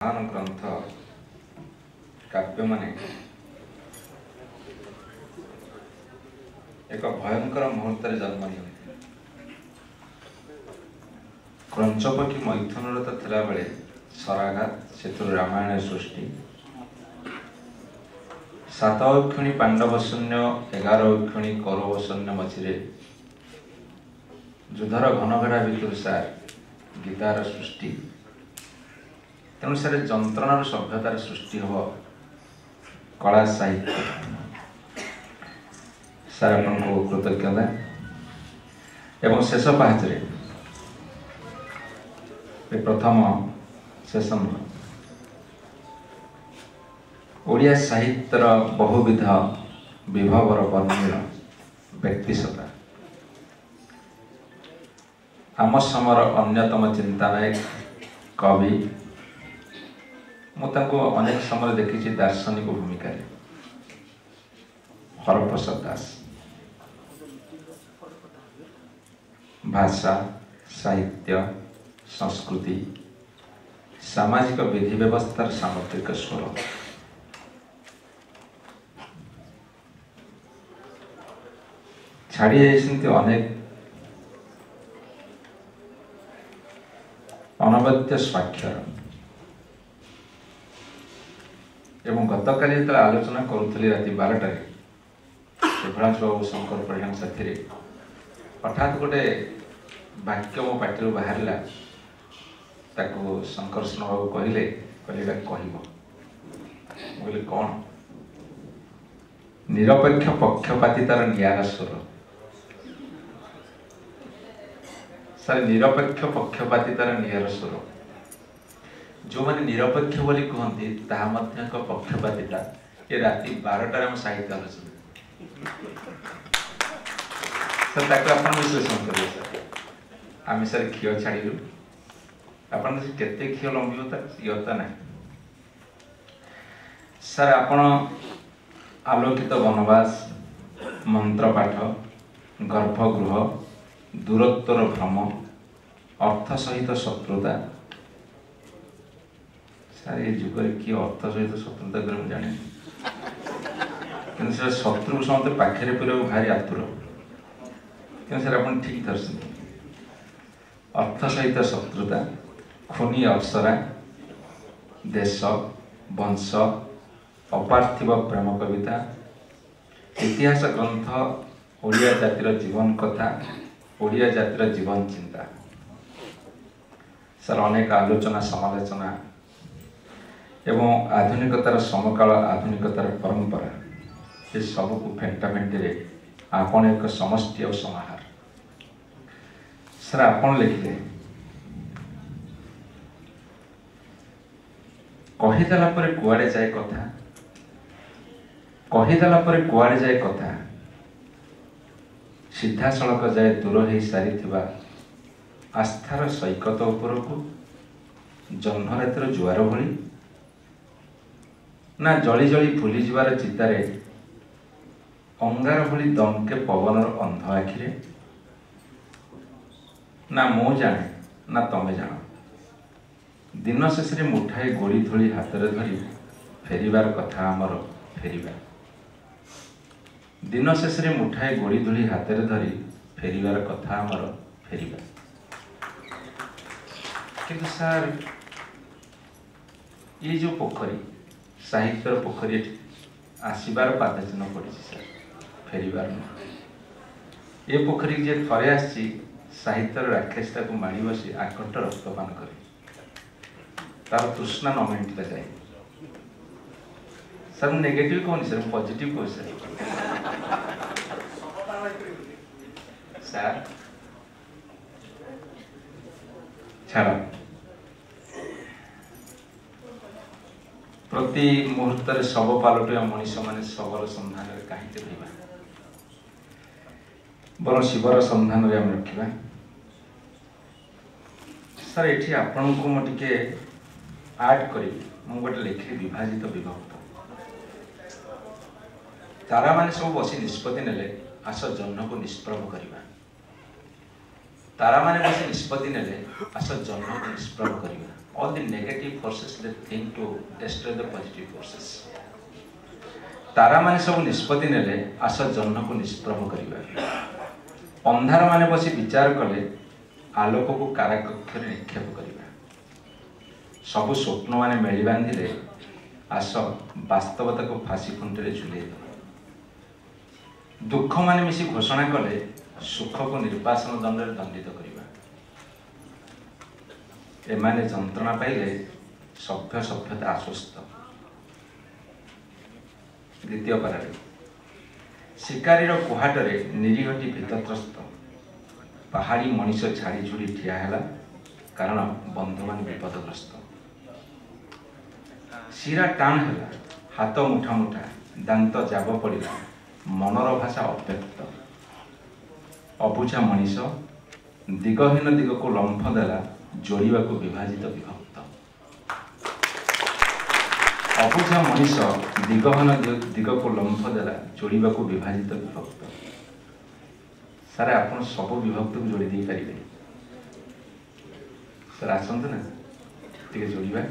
महान ग्रंथ काव्य माने एक भयंकर मुहूर्त जन्म नियंती क्रंचपक्षी मैथुनरत थिला बेले सराघात से रामायण सृष्टि 7 अक्षणी पांडव शून्य 11 अक्षणी कौरव शून्य मझिरे युद्धर घनघड़ा भितर सार गीतार सृष्टि तेणु सारे जंत्रणार सभ्यतार सृष्टि हम कला साहित्य सार अपन को कृतज्ञता एवं शेष पाहचरे प्रथम सेशन ओडिया साहित्यर बहुविध विभवर वर्णीय व्यक्तिशता आम समर अन्यतम चिंतानायक कवि मुझे अनेक समय देखी दार्शनिक भूमिका हरप्रसाद दास भाषा साहित्य संस्कृति सामाजिक विधि व्यवस्थार सामुद्रिक स्वर छाड़ी अनेक अनवद्य स्वाक्षर एवं गतकाली जो आलोचना करुली राति 12 शिवराज बाबू शंकर परिणाम साथी हठात गोटे वाक्य मो पार्टी बाहर शंकर बाबू कहले कहले कौन निरपेक्ष पक्षपातितार नियारा स्वर सर निरपेक्ष पक्षपातितार नियारा स्वर जो मैंने निरपेक्ष बोली कहती पक्षपातिता ये राति 12 साहित्य आलोचना सर ताको विश्लेषण करेंगे सर आम सर क्षीय छाड़ू आपन केते क्षीय लंबिव इयता ना सर आपण आलोकित वनवास मंत्रपाठ गर्भगृह दूरत्वर भ्रम अर्थ सहित शत्रुता सर ये जुगे किए अर्थ सहित शत्रुता कर जाने कि शत्रु समस्त पाखे पूरा भारी आतुर क्यों सर आप ठीक धरते अर्थ सहित शत्रुता खुनी अप्सरा देश वंश अपार्थिव प्रेम कविता इतिहास ग्रंथ ओडिया जातिर जीवन कथा ओडिया जातिर जीवन चिंता सर अनेक आलोचना समालोचना एवं आधुनिकतार समकाल आधुनिकतार परंपरा ये सब को फेंटाफेंटी आपन एक समष्टि और समाहार सर आपन लिखिले कहीदेला परे कुआड़े जाए कथा कहीदेला परे कुआड़े जाए कथा सीधा सड़क जाए दूर हो सारी आस्थार सैकत उपरकू जह्न रातिर जुआर भली ना जली जली फुली जीवार चितारे अंगार भली दमके पवनर अंध आखिरे ना मु जाने ना तमे जान दिन शेष मुठाए गोड़ी धूली हाथ में धरी फेरिबार कथा आमर फेरिबा दिन शेष मुठाए गोड़ी धूली हाथ में धरी फेरिबार कथा आमर फेरिबा किंतु सर ये जो पोखरी साहित्यर पोखरी आसबार पादचिन्ह पड़ी सर फेरिबार ये पोखरी जी थरे आसी साहित्यर राक्षसता को माड़ी बसी आकट रक्तपान करे तार तृष्णा न मेटा जाए सर नेगेटिव कौन सर पॉजिटिव कौन सर छाड़ प्रति मुहूर्त शव पालटिया मनीष मैंने शवर सन्धान कहीं रहा बर शिवर सन्धान आम रखा सर ये आपण को मुझे आड करी गोटे लिखी विभाजित विभक्त तारा माने सब बसी निष्पत्ति नेले आस जह्न को निष्प्रभ करवा तारा माने बसी निष्पत्ति नेले आस जह्न को निष्प्रभ करवा all the negative forces that think to destroy the positive forces. तारा माने सब निष्पत्ति नेले आस जह्न को निष्प्रभ करिबा अंधार माने बसी विचार कले आलोक को काराकक्ष निक्षेप करिबा सब स्वप्न माने मेली बांधिले आस वास्तवता को फांसी खुंटे झुले दुख माने मिसी घोषणा कले सुख को निर्वासन दंड दंडित करिबा एमाने जंत्रणा पाइले सभ्य सभ्यता आश्वस्त। द्वितीय पारारे शिकारीर कुहाटरे निरीहटी भीतत्रस्त पहाड़ी मनीष छाड़ी छुड़ी ठिया हैला कारण बंधुमान विपदग्रस्त शिरा टाण हैला हाथ मुठा मुठा दांत जाब पड़ा मनर भाषा अव्यक्त अबुझा मनीष दिगहीन दिग को लंफ देला जोड़िबा को विभाजित विभक्त अबुझा मनीष दिगहीन दिग को लंफ देला जोड़िबा को विभाजित विभक्त। सारे आपण सब विभक्त को जोड़ी दे पारे सर आसतु ना टे जोड़िबा